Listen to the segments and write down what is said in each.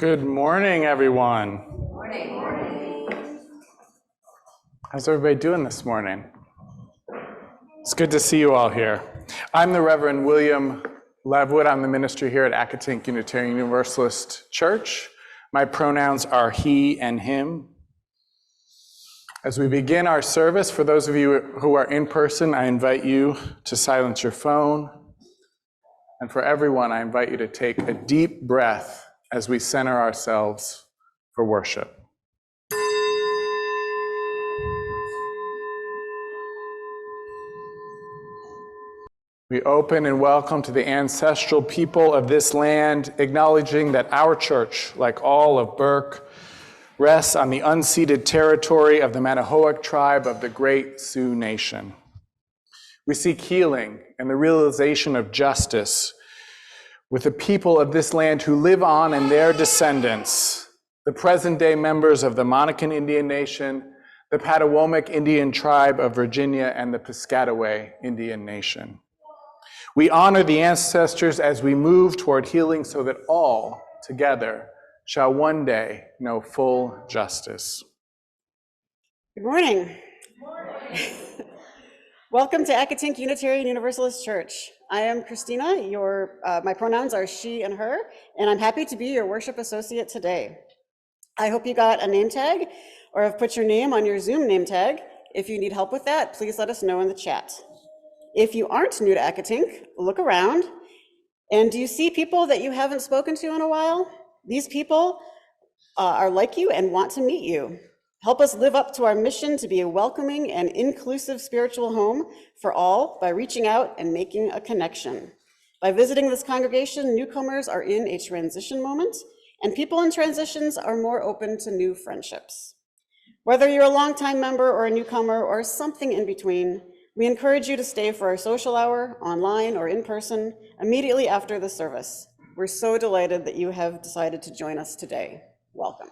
Good morning, everyone. Morning. How's everybody doing this morning? It's good to see you all here. I'm the Reverend William Levwood. I'm the minister here at Accotink Unitarian Universalist Church. My pronouns are he and him. As we begin our service, for those of you who are in person, I invite you to silence your phone. And for everyone, I invite you to take a deep breath as we center ourselves for worship. We open and welcome to the ancestral people of this land, acknowledging that our church, like all of Burke, rests on the unceded territory of the Manahoac tribe of the Great Sioux Nation. We seek healing and the realization of justice with the people of this land who live on and their descendants, the present-day members of the Monacan Indian Nation, the Patawomic Indian Tribe of Virginia, and the Piscataway Indian Nation. We honor the ancestors as we move toward healing so that all together shall one day know full justice. Good morning. Good morning. Welcome to Accotink Unitarian Universalist Church. I am Christina. My pronouns are she and her, and I'm happy to be your worship associate today. I hope you got a name tag or have put your name on your Zoom name tag. If you need help with that, please let us know in the chat. If you aren't new to Accotink, look around. And do you see people that you haven't spoken to in a while? These people are like you and want to meet you. Help us live up to our mission to be a welcoming and inclusive spiritual home for all by reaching out and making a connection. By visiting this congregation, newcomers are in a transition moment, and people in transitions are more open to new friendships. Whether you're a longtime member or a newcomer or something in between, we encourage you to stay for our social hour, online or in person, immediately after the service. We're so delighted that you have decided to join us today. Welcome.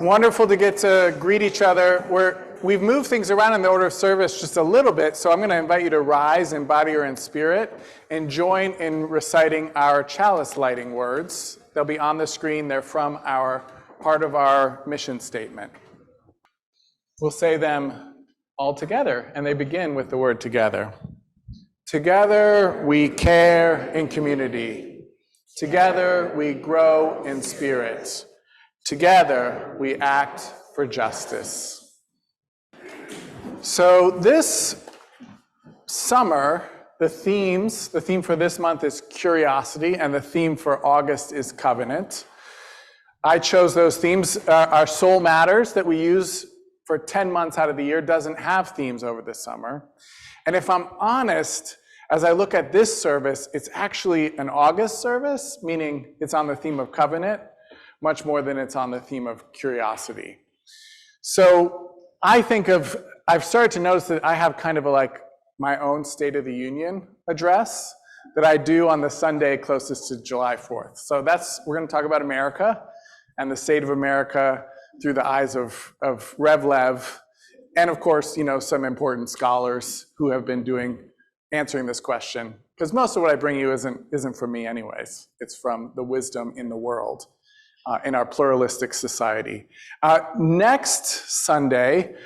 Wonderful to get to greet each other. We've moved things around in the order of service just a little bit, so I'm going to invite you to rise in body or in spirit and join in reciting our chalice lighting words. They'll be on the screen. They're from part of our mission statement. We'll say them all together, and they begin with the word together. Together we care in community. Together we grow in spirit. Together we act for justice. So this summer, the theme for this month is curiosity, and the theme for August is covenant. I chose those themes. Our Soul Matters that we use for 10 months out of the year doesn't have themes over the summer. And if I'm honest, as I look at this service, it's actually an August service, meaning it's on the theme of covenant, much more than it's on the theme of curiosity. So I've started to notice that I have kind of my own State of the Union address that I do on the Sunday closest to July 4th. So we're going to talk about America and the state of America through the eyes of Rev Lev, and of course, some important scholars who have been answering this question, because most of what I bring you isn't from me anyways. It's from the wisdom in the world, in our pluralistic society. Next Sunday,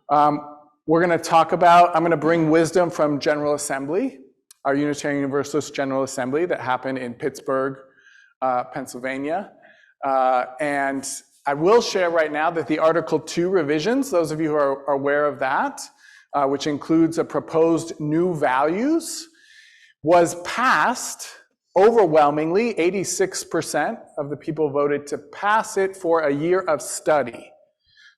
we're going to I'm going to bring wisdom from General Assembly, our Unitarian Universalist General Assembly that happened in Pittsburgh, Pennsylvania. And I will share right now that the Article 2 revisions, those of you who are aware of that, which includes a proposed new values, was passed overwhelmingly. 86% of the people voted to pass it for a year of study.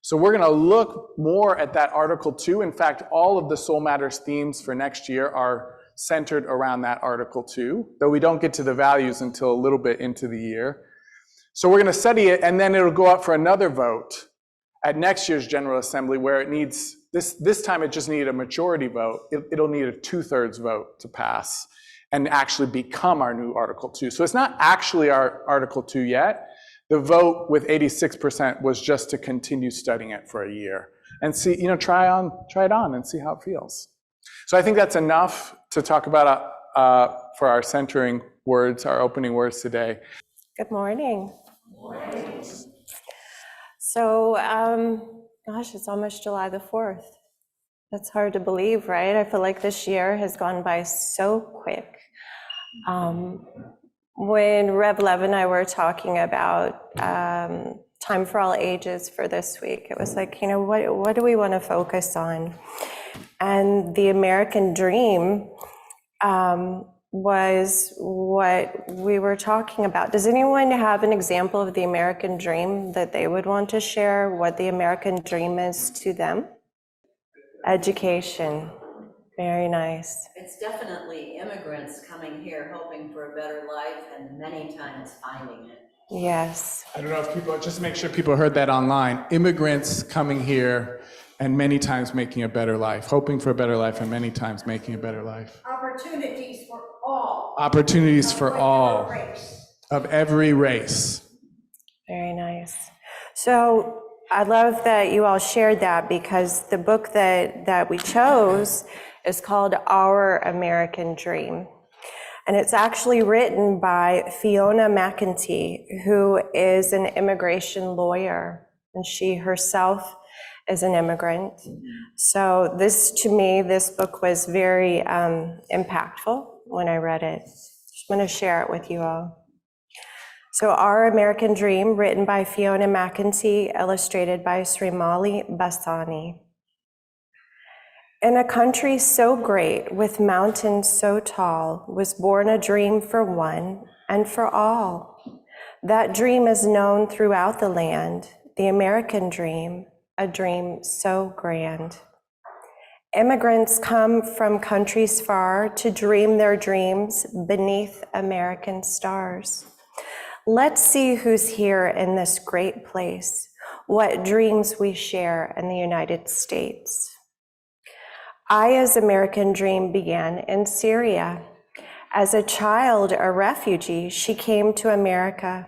So we're going to look more at that Article 2. In fact, all of the Soul Matters themes for next year are centered around that Article 2, though we don't get to the values until a little bit into the year. So we're going to study it, and then it'll go up for another vote at next year's General Assembly, where it needs, this time it just needed a majority vote. It'll need a 2/3 vote to pass and actually become our new Article 2. So it's not actually our Article 2 yet. The vote with 86% was just to continue studying it for a year and see, try it on and see how it feels. So I think that's enough to talk about for our centering words, our opening words today. Good morning. So, gosh, it's almost July the 4th. That's hard to believe, right? I feel like this year has gone by so quick. When Rev Lev and I were talking about Time for All Ages for this week, it was like, what do we want to focus on? And the American dream was what we were talking about. Does anyone have an example of the American dream that they would want to share, what the American dream is to them? Education. Very nice. It's definitely immigrants coming here hoping for a better life and many times finding it. Yes. I don't know if people, just make sure people heard that online. Immigrants coming here and many times making a better life, hoping for a better life and many times making a better life. Opportunities for all. Opportunities for all of every race. Very nice. So I love that you all shared that, because the book that we chose is called Our American Dream. And it's actually written by Fiona McEntee, who is an immigration lawyer, and she herself is an immigrant. So to me, this book was very impactful when I read it. Just want to share it with you all. So Our American Dream, written by Fiona McEntee, illustrated by Srimali Basani. In a country so great, with mountains so tall, was born a dream for one and for all. That dream is known throughout the land, the American dream, a dream so grand. Immigrants come from countries far to dream their dreams beneath American stars. Let's see who's here in this great place, what dreams we share in the United States. Aya's American dream began in Syria. As a child, a refugee, she came to America.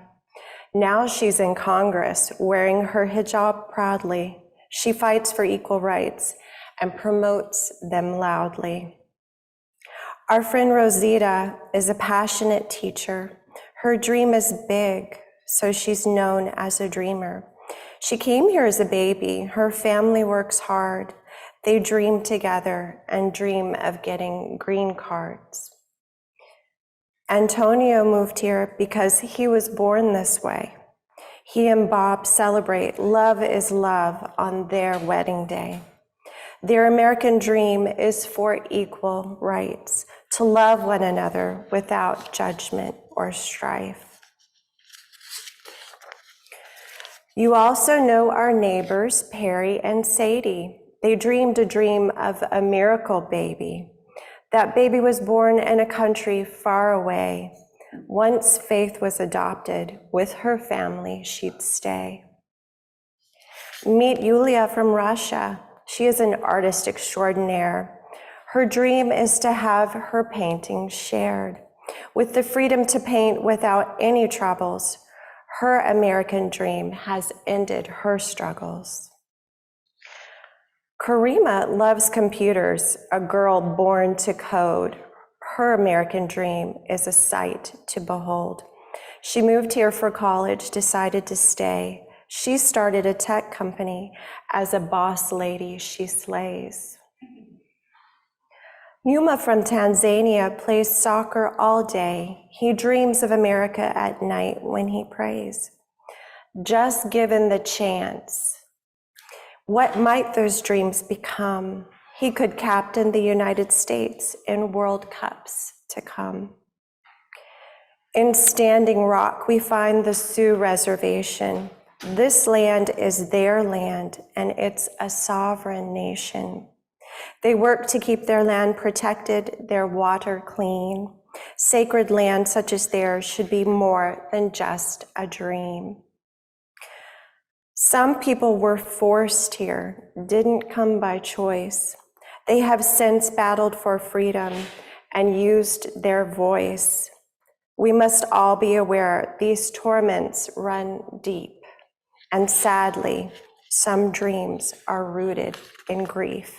Now she's in Congress, wearing her hijab proudly. She fights for equal rights and promotes them loudly. Our friend Rosita is a passionate teacher. Her dream is big, so she's known as a dreamer. She came here as a baby. Her family works hard. They dream together and dream of getting green cards. Antonio moved here because he was born this way. He and Bob celebrate Love is Love on their wedding day. Their American dream is for equal rights, to love one another without judgment or strife. You also know our neighbors, Perry and Sadie. They dreamed a dream of a miracle baby. That baby was born in a country far away. Once Faith was adopted, with her family she'd stay. Meet Yulia from Russia. She is an artist extraordinaire. Her dream is to have her paintings shared. With the freedom to paint without any troubles, her American dream has ended her struggles. Karima loves computers, a girl born to code. Her American dream is a sight to behold. She moved here for college, decided to stay. She started a tech company. As a boss lady, she slays. Yuma from Tanzania plays soccer all day. He dreams of America at night when he prays. Just given the chance, what might those dreams become? He could captain the United States in World Cups to come. In Standing Rock, we find the Sioux Reservation. This land is their land, and it's a sovereign nation. They work to keep their land protected, their water clean. Sacred land such as theirs should be more than just a dream. Some people were forced here, didn't come by choice. They have since battled for freedom and used their voice. We must all be aware these torments run deep, and sadly, some dreams are rooted in grief.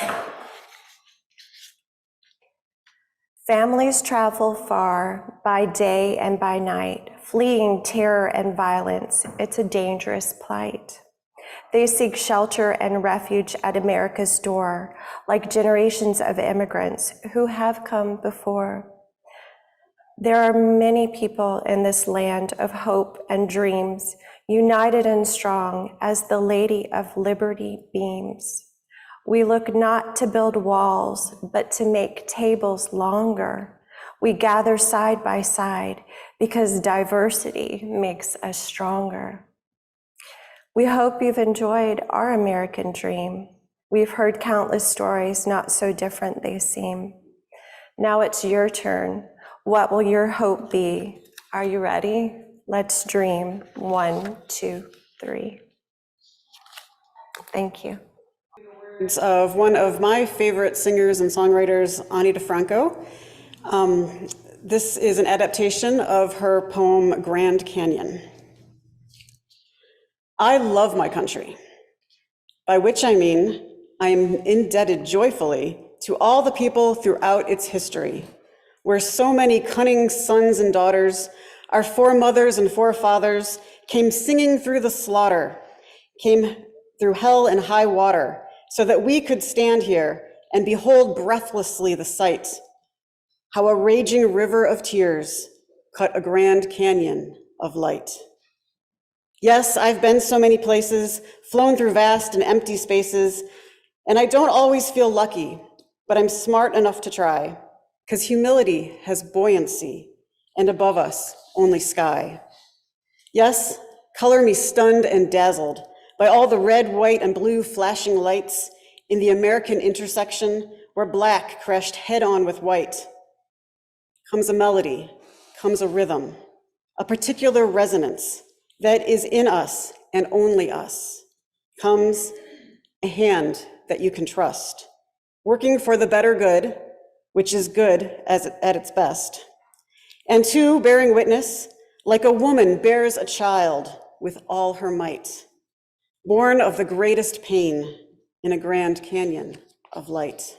Families travel far by day and by night fleeing terror and violence. It's a dangerous plight. They seek shelter and refuge at America's door, like generations of immigrants who have come before. There are many people in this land of hope and dreams, united and strong as the Lady of Liberty beams. We look not to build walls, but to make tables longer. We gather side by side because diversity makes us stronger. We hope you've enjoyed our American dream. We've heard countless stories, not so different they seem. Now it's your turn. What will your hope be? Are you ready? Let's dream. 1, 2, 3. Thank you. Of one of my favorite singers and songwriters, Ani DeFranco. This is an adaptation of her poem, Grand Canyon. I love my country, by which I mean I am indebted joyfully to all the people throughout its history, where so many cunning sons and daughters, our foremothers and forefathers, came singing through the slaughter, came through hell and high water, so that we could stand here and behold breathlessly the sight, how a raging river of tears cut a grand canyon of light. Yes, I've been so many places, flown through vast and empty spaces, and I don't always feel lucky, but I'm smart enough to try, because humility has buoyancy, and above us, only sky. Yes, color me stunned and dazzled by all the red, white, and blue flashing lights in the American intersection where black crashed head-on with white. Comes a melody, comes a rhythm, a particular resonance that is in us and only us. Comes a hand that you can trust, working for the better good, which is good at its best. And 2, bearing witness, like a woman bears a child with all her might, born of the greatest pain in a grand canyon of light.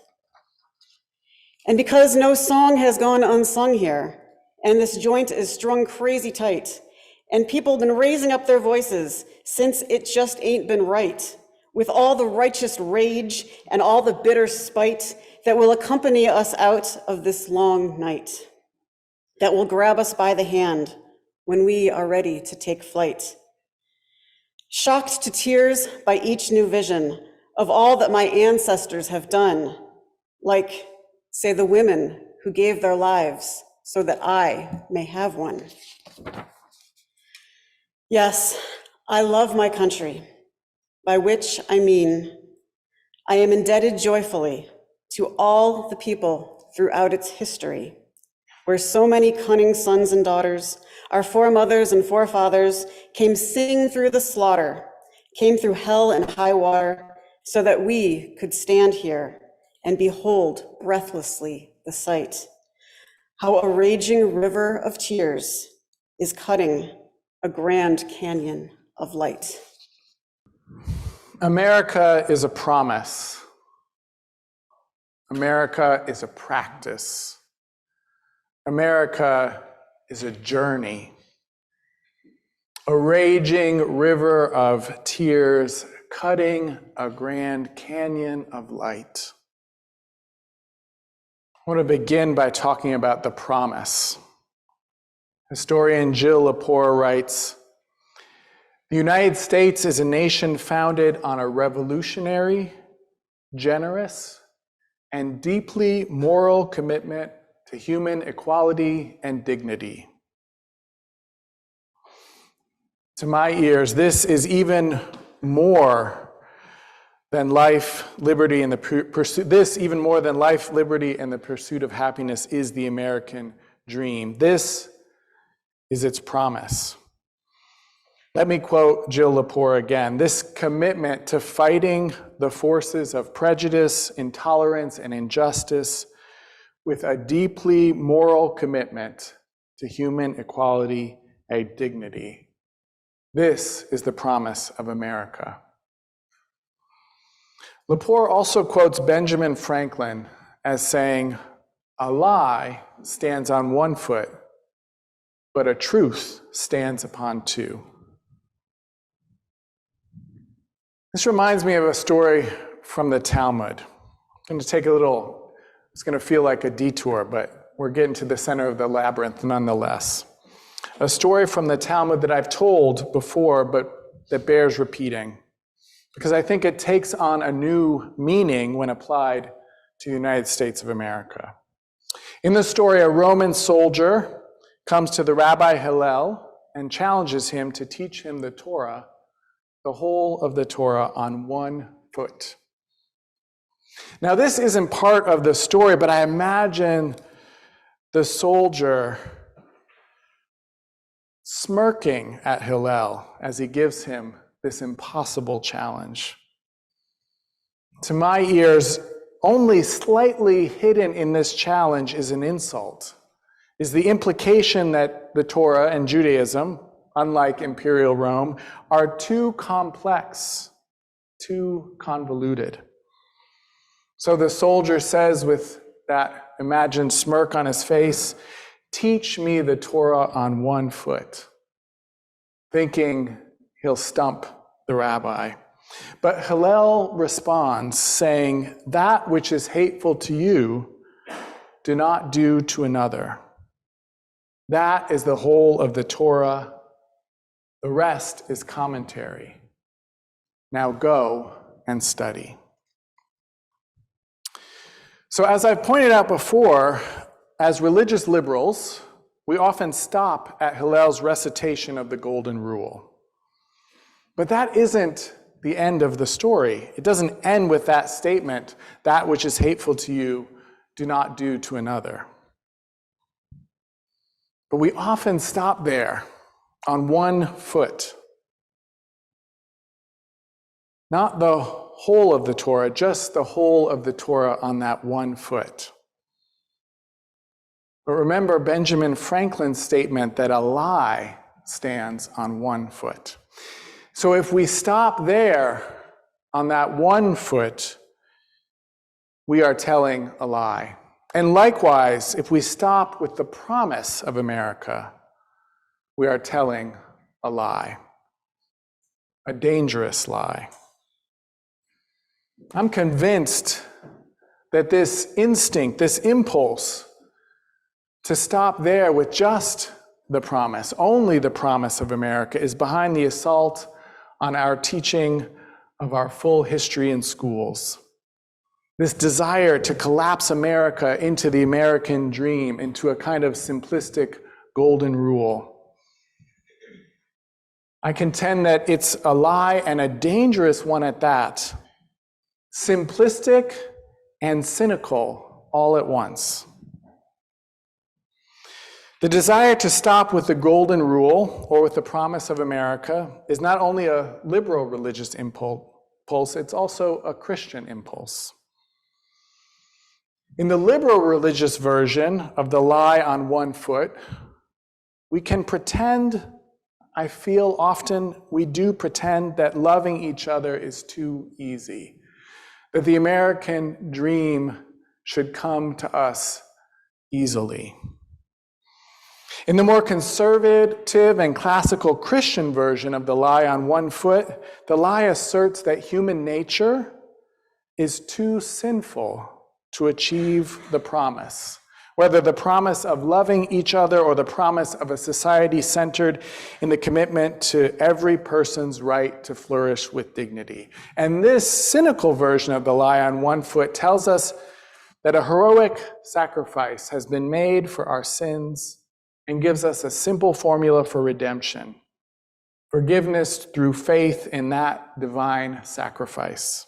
And because no song has gone unsung here, and this joint is strung crazy tight, and people have been raising up their voices since it just ain't been right, with all the righteous rage and all the bitter spite that will accompany us out of this long night, that will grab us by the hand when we are ready to take flight. Shocked to tears by each new vision of all that my ancestors have done, like, say, the women who gave their lives so that I may have one. Yes, I love my country, by which I mean I am indebted joyfully to all the people throughout its history, where so many cunning sons and daughters, our foremothers and forefathers, came singing through the slaughter, came through hell and high water, so that we could stand here and behold breathlessly the sight, how a raging river of tears is cutting a grand canyon of light. America is a promise. America is a practice. America is a journey. A raging river of tears cutting a grand canyon of light. I want to begin by talking about the promise. Historian Jill Lepore writes, "The United States is a nation founded on a revolutionary, generous, and deeply moral commitment to human equality and dignity." To my ears, this is even more than life, liberty, and the pursuit. This, even more than life, liberty, and the pursuit of happiness, is the American dream. This is its promise. Let me quote Jill Lepore again. "This commitment to fighting the forces of prejudice, intolerance, and injustice with a deeply moral commitment to human equality and dignity. This is the promise of America." Lepore also quotes Benjamin Franklin as saying, "A lie stands on one foot, but a truth stands upon two. This reminds me of a story from the Talmud. I'm going to take it's going to feel like a detour, but we're getting to the center of the labyrinth nonetheless. A story from the Talmud that I've told before, but that bears repeating, because I think it takes on a new meaning when applied to the United States of America. In the story, a Roman soldier comes to the Rabbi Hillel and challenges him to teach him the Torah, the whole of the Torah, on 1 foot. Now, this isn't part of the story, but I imagine the soldier smirking at Hillel as he gives him this impossible challenge. To my ears, only slightly hidden in this challenge is an insult, is the implication that the Torah and Judaism, unlike imperial Rome, are too complex, too convoluted. So the soldier says with that imagined smirk on his face, "Teach me the Torah on 1 foot," thinking he'll stump the rabbi. But Hillel responds, saying, "That which is hateful to you, do not do to another. That is the whole of the Torah. The rest is commentary. Now go and study." So as I've pointed out before, as religious liberals, we often stop at Hillel's recitation of the Golden Rule. But that isn't the end of the story. It doesn't end with that statement, "That which is hateful to you, do not do to another." But we often stop there on 1 foot. Not the whole of the Torah, just the whole of the Torah on that 1 foot. But remember Benjamin Franklin's statement that a lie stands on 1 foot. So if we stop there on that 1 foot, we are telling a lie. And likewise, if we stop with the promise of America, we are telling a lie, a dangerous lie. I'm convinced that this instinct, this impulse to stop there with just the promise, only the promise of America, is behind the assault on our teaching of our full history in schools. This desire to collapse America into the American dream, into a kind of simplistic golden rule. I contend that it's a lie, and a dangerous one at that. Simplistic and cynical all at once. The desire to stop with the golden rule or with the promise of America is not only a liberal religious impulse, it's also a Christian impulse. In the liberal religious version of the lie on 1 foot, we can pretend, I feel often we do pretend, that loving each other is too easy, that the American dream should come to us easily. In the more conservative and classical Christian version of the lie on 1 foot, the lie asserts that human nature is too sinful to achieve the promise, whether the promise of loving each other or the promise of a society centered in the commitment to every person's right to flourish with dignity. And this cynical version of the lie on 1 foot tells us that a heroic sacrifice has been made for our sins and gives us a simple formula for redemption: forgiveness through faith in that divine sacrifice.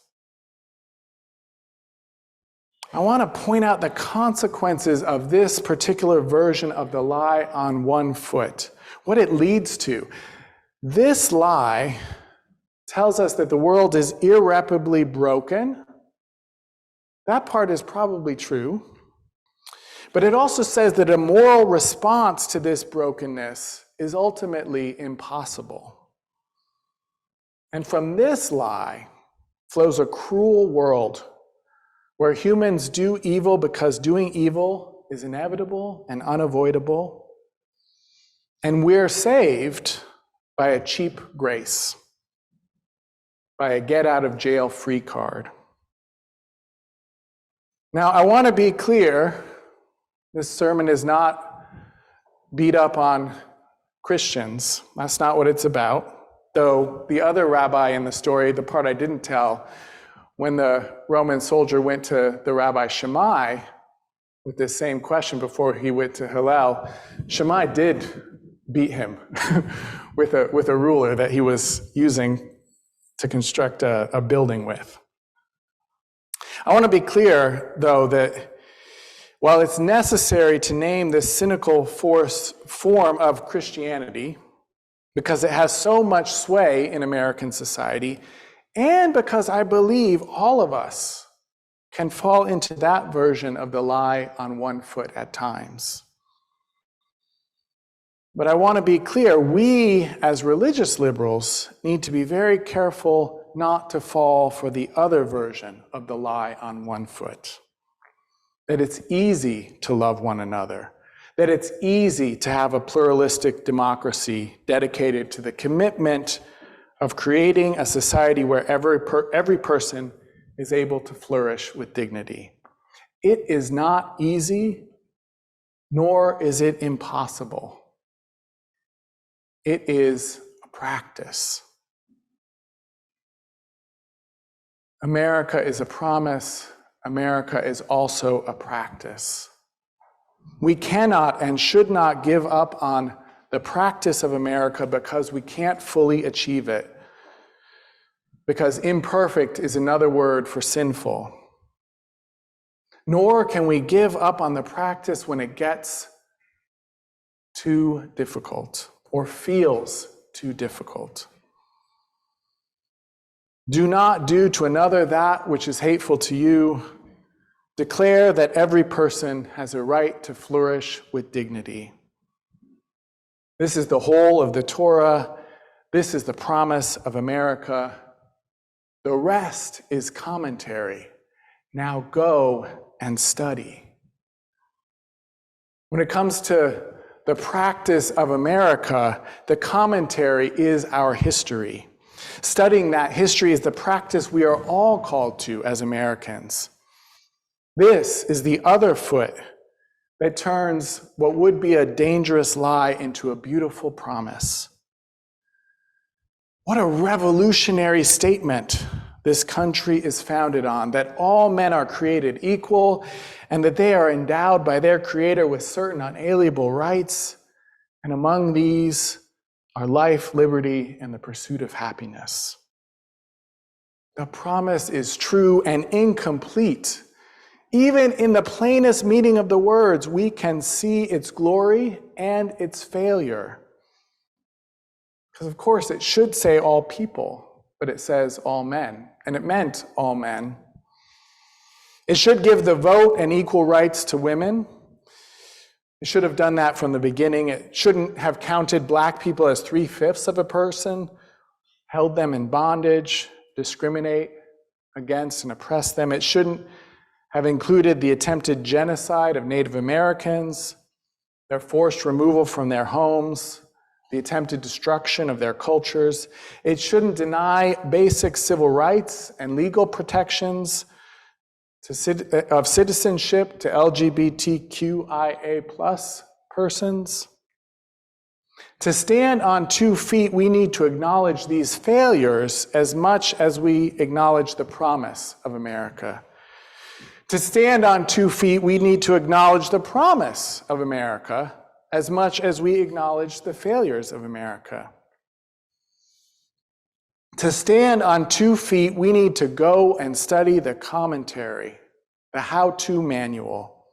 I want to point out the consequences of this particular version of the lie on 1 foot, what it leads to. This lie tells us that the world is irreparably broken. That part is probably true. But it also says that a moral response to this brokenness is ultimately impossible. And from this lie flows a cruel world where humans do evil because doing evil is inevitable and unavoidable, And we're saved by a cheap grace, by a get-out-of-jail-free card. Now, I want to be clear, this sermon is not beat up on Christians. That's not what it's about. Though the other rabbi in the story, the part I didn't tell, when the Roman soldier went to the Rabbi Shammai with this same question before he went to Hillel, Shammai did beat him with a ruler that he was using to construct a building with. I want to be clear, though, that while it's necessary to name this cynical form of Christianity, because it has so much sway in American society, and because I believe all of us can fall into that version of the lie on one foot at times. But I want to be clear, we as religious liberals need to be very careful not to fall for the other version of the lie on one foot. That it's easy to love one another, that it's easy to have a pluralistic democracy dedicated to the commitment of creating a society where every person is able to flourish with dignity. It is not easy, nor is it impossible. It is a practice. America is a promise. America is also a practice. We cannot and should not give up on the practice of America because we can't fully achieve it. Because imperfect is another word for sinful. Nor can we give up on the practice when it gets too difficult or feels too difficult. Do not do to another that which is hateful to you. Declare that every person has a right to flourish with dignity. This is the whole of the Torah. This is the promise of America. The rest is commentary. Now go and study. When it comes to the practice of America, the commentary is our history. Studying that history is the practice we are all called to as Americans. This is the other foot that turns what would be a dangerous lie into a beautiful promise. What a revolutionary statement this country is founded on, that all men are created equal and that they are endowed by their Creator with certain unalienable rights, and among these are life, liberty, and the pursuit of happiness. The promise is true and incomplete. Even in the plainest meaning of the words, we can see its glory and its failure. Because of course it should say all people, but it says all men, and it meant all men. It should give the vote and equal rights to women. It should have done that from the beginning. It shouldn't have counted black people as 3/5 of a person, held them in bondage, discriminate against and oppress them. It shouldn't have included the attempted genocide of Native Americans, their forced removal from their homes, the attempted destruction of their cultures. It shouldn't deny basic civil rights and legal protections of citizenship to LGBTQIA+ persons. To stand on 2 feet, we need to acknowledge these failures as much as we acknowledge the promise of America. To stand on 2 feet, we need to acknowledge the promise of America as much as we acknowledge the failures of America. To stand on 2 feet, we need to go and study the commentary, the how-to manual.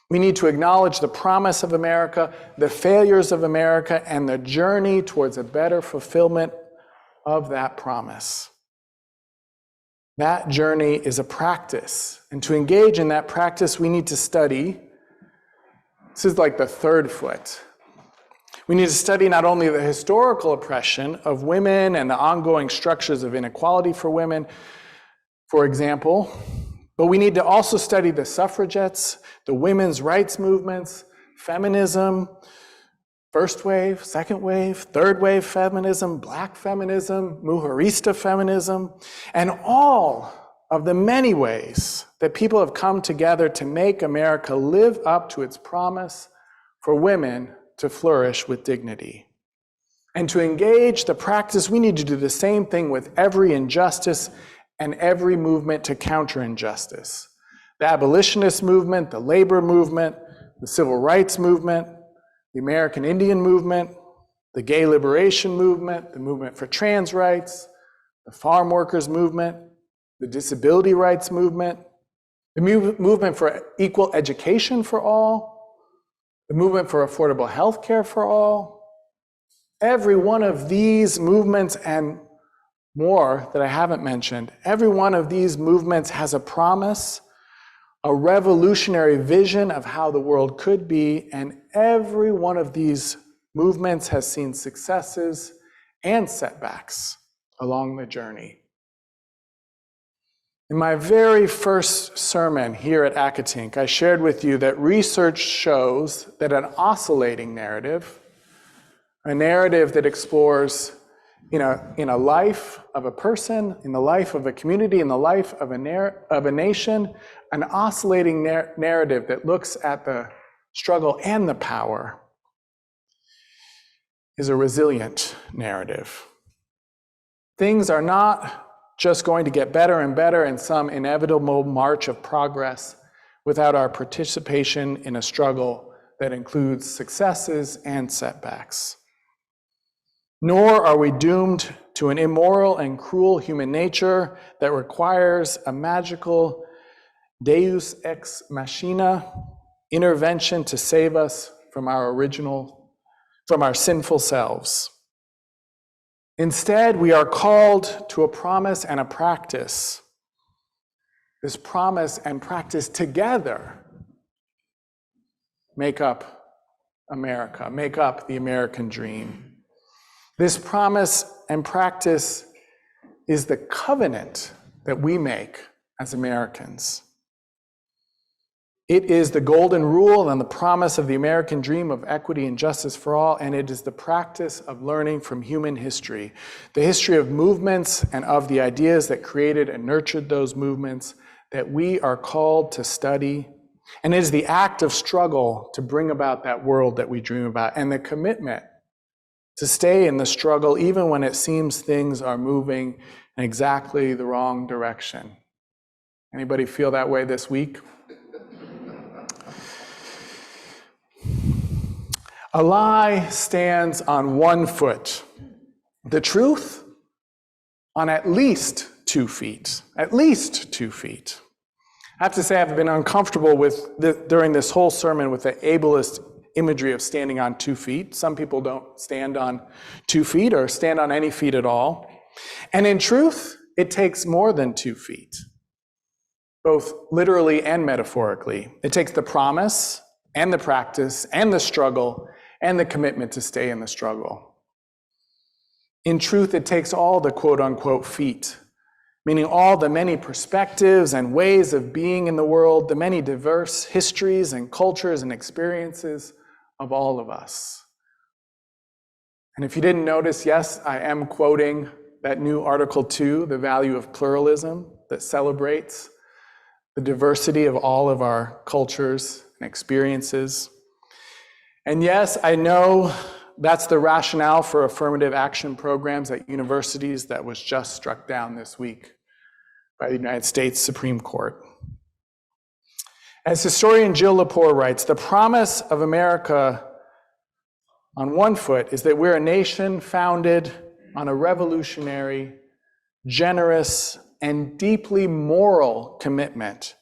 We need to acknowledge the promise of America, the failures of America, and the journey towards a better fulfillment of that promise. That journey is a practice, and to engage in that practice, we need to study. This is like the third foot. We need to study not only the historical oppression of women and the ongoing structures of inequality for women, for example, but we need to also study the suffragettes, the women's rights movements, feminism, first wave, second wave, third wave feminism, black feminism, mujerista feminism, and all of the many ways that people have come together to make America live up to its promise for women to flourish with dignity. And to engage the practice, we need to do the same thing with every injustice and every movement to counter injustice. The abolitionist movement, the labor movement, the civil rights movement, the American Indian movement, the gay liberation movement, the movement for trans rights, the farm workers movement, the disability rights movement, the movement for equal education for all, the movement for affordable health care for all. Every one of these movements and more that I haven't mentioned, every one of these movements has a promise, a revolutionary vision of how the world could be, and every one of these movements has seen successes and setbacks along the journey. In my very first sermon here at Accotink, I shared with you that research shows that an oscillating narrative, a narrative that explores in a life of a person, in the life of a community, in the life of a nation, an oscillating narrative that looks at the struggle and the power is a resilient narrative. Things are not just going to get better and better in some inevitable march of progress without our participation in a struggle that includes successes and setbacks. Nor are we doomed to an immoral and cruel human nature that requires a magical deus ex machina intervention to save us from our sinful selves. Instead, we are called to a promise and a practice. This promise and practice together make up America, make up the American dream. This promise and practice is the covenant that we make as Americans. It is the golden rule and the promise of the American dream of equity and justice for all, and it is the practice of learning from human history, the history of movements and of the ideas that created and nurtured those movements that we are called to study. And it is the act of struggle to bring about that world that we dream about, and the commitment to stay in the struggle even when it seems things are moving in exactly the wrong direction. Anybody feel that way this week? A lie stands on one foot. The truth on at least 2 feet. At least 2 feet. I have to say I've been uncomfortable during this whole sermon with the ableist imagery of standing on 2 feet. Some people don't stand on 2 feet or stand on any feet at all. And in truth, it takes more than 2 feet, both literally and metaphorically. It takes the promise and the practice and the struggle and the commitment to stay in the struggle. In truth, it takes all the quote-unquote feet, meaning all the many perspectives and ways of being in the world, the many diverse histories and cultures and experiences of all of us. And if you didn't notice, yes, I am quoting that new Article 2, the value of pluralism, that celebrates the diversity of all of our cultures and experiences. And yes, I know that's the rationale for affirmative action programs at universities that was just struck down this week by the United States Supreme Court. As historian Jill Lepore writes, the promise of America on one foot is that we're a nation founded on a revolutionary, generous, and deeply moral commitment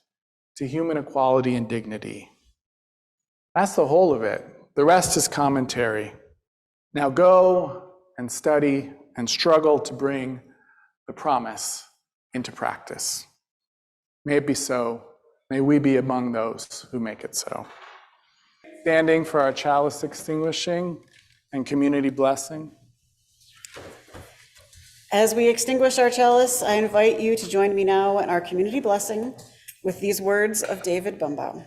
to human equality and dignity. That's the whole of it. The rest is commentary. Now go and study and struggle to bring the promise into practice. May it be so. May we be among those who make it so. Standing for our chalice extinguishing and community blessing. As we extinguish our chalice, I invite you to join me now in our community blessing with these words of David Bumbaugh.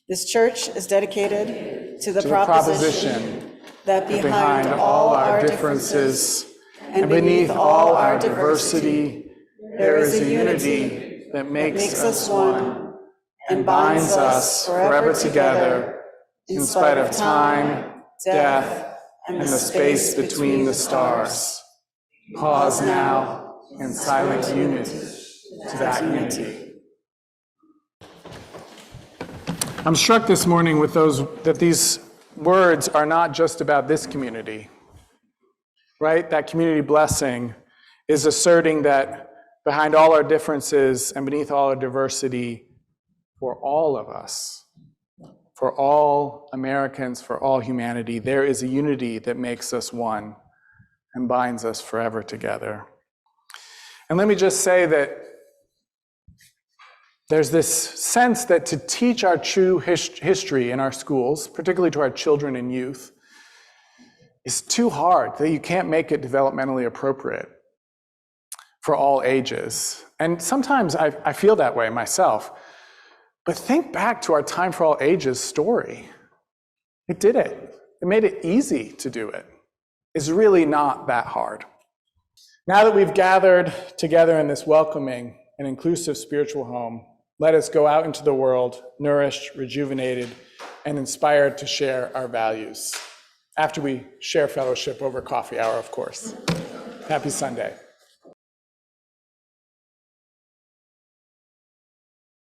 This church is dedicated to the proposition that behind all our differences and beneath all our diversity, there is a unity that makes us one and binds us forever together in spite of time, death, and the space between the stars. Pause now in silent unity to that unity. I'm struck this morning with that these words are not just about this community, right? That community blessing is asserting that behind all our differences and beneath all our diversity, for all of us, for all Americans, for all humanity, there is a unity that makes us one and binds us forever together. And let me just say that there's this sense that to teach our true history in our schools, particularly to our children and youth, is too hard, that you can't make it developmentally appropriate for all ages. And sometimes I feel that way myself. But think back to our Time for All Ages story. It did it. It made it easy to do it. It's really not that hard. Now that we've gathered together in this welcoming and inclusive spiritual home, let us go out into the world, nourished, rejuvenated, and inspired to share our values. After we share fellowship over coffee hour, of course. Happy Sunday.